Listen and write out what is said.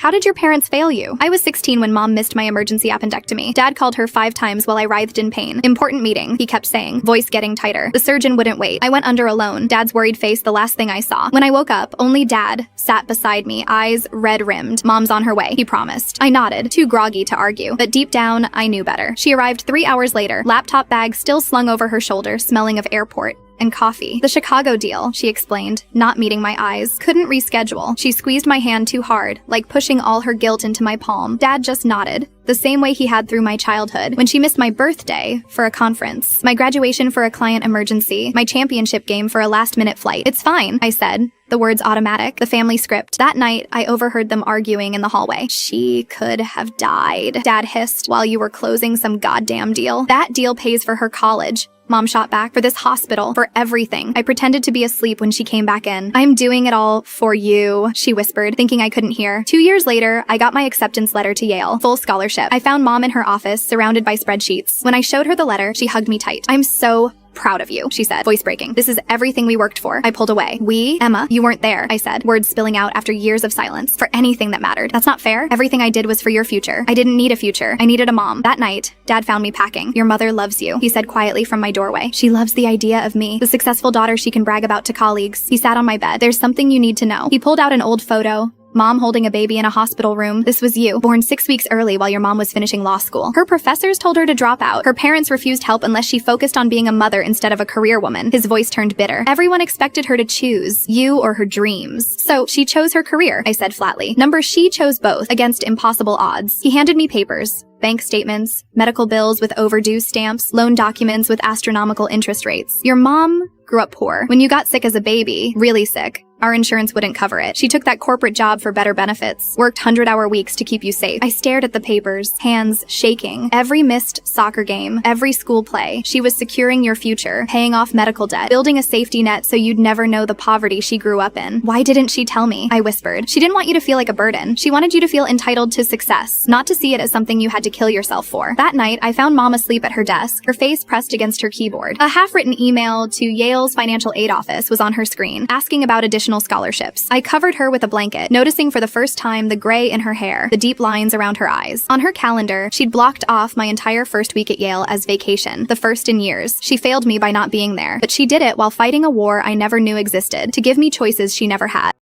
How did your parents fail you? I was 16 when mom missed my emergency appendectomy. Dad called her 5 times while I writhed in pain. Important meeting, he kept saying, voice getting tighter. The surgeon wouldn't wait. I went under alone. Dad's worried face the last thing I saw. When I woke up, only Dad sat beside me, eyes red-rimmed. Mom's on her way, he promised. I nodded, too groggy to argue, but deep down, I knew better. She arrived 3 hours later, laptop bag still slung over her shoulder, smelling of airport and coffee. The Chicago deal, she explained, not meeting my eyes. Couldn't reschedule. She squeezed my hand too hard, like pushing all her guilt into my palm. Dad just nodded, the same way he had through my childhood. When she missed my birthday for a conference, my graduation for a client emergency, my championship game for a last-minute flight. It's fine, I said. The words automatic, the family script. That night, I overheard them arguing in the hallway. She could have died, Dad hissed, while you were closing some goddamn deal. That deal pays for her college. Mom shot back, for this hospital, for everything. I pretended to be asleep when she came back in. I'm doing it all for you, she whispered, thinking I couldn't hear. 2 years later, I got my acceptance letter to Yale, full scholarship. I found Mom in her office, surrounded by spreadsheets. When I showed her the letter, she hugged me tight. I'm so proud of you, she said, voice breaking. This is everything we worked for. I pulled away. We? Emma, you weren't there, I said, words spilling out after years of silence, for anything that mattered. That's not fair. Everything I did was for your future. I didn't need a future. I needed a mom. That night, Dad found me packing. Your mother loves you, he said quietly from my doorway. She loves the idea of me, the successful daughter she can brag about to colleagues. He sat on my bed. There's something you need to know. He pulled out an old photo. Mom holding a baby in a hospital room. This was you, born 6 weeks early while your mom was finishing law school. Her professors told her to drop out. Her parents refused help unless she focused on being a mother instead of a career woman. His voice turned bitter. Everyone expected her to choose you or her dreams. So she chose her career, I said flatly. She chose both, against impossible odds. He handed me papers. Bank statements, medical bills with overdue stamps, loan documents with astronomical interest rates. Your mom grew up poor. When you got sick as a baby, really sick, our insurance wouldn't cover it. She took that corporate job for better benefits, worked 100-hour weeks to keep you safe. I stared at the papers, hands shaking. Every missed soccer game, every school play. She was securing your future, paying off medical debt, building a safety net so you'd never know the poverty she grew up in. Why didn't she tell me? I whispered. She didn't want you to feel like a burden. She wanted you to feel entitled to success, not to see it as something you had to kill yourself for. That night, I found Mom asleep at her desk, her face pressed against her keyboard. A half-written email to Yale's financial aid office was on her screen, asking about additional scholarships. I covered her with a blanket, noticing for the first time the gray in her hair, the deep lines around her eyes. On her calendar, she'd blocked off my entire first week at Yale as vacation, the first in years. She failed me by not being there, but she did it while fighting a war I never knew existed, to give me choices she never had.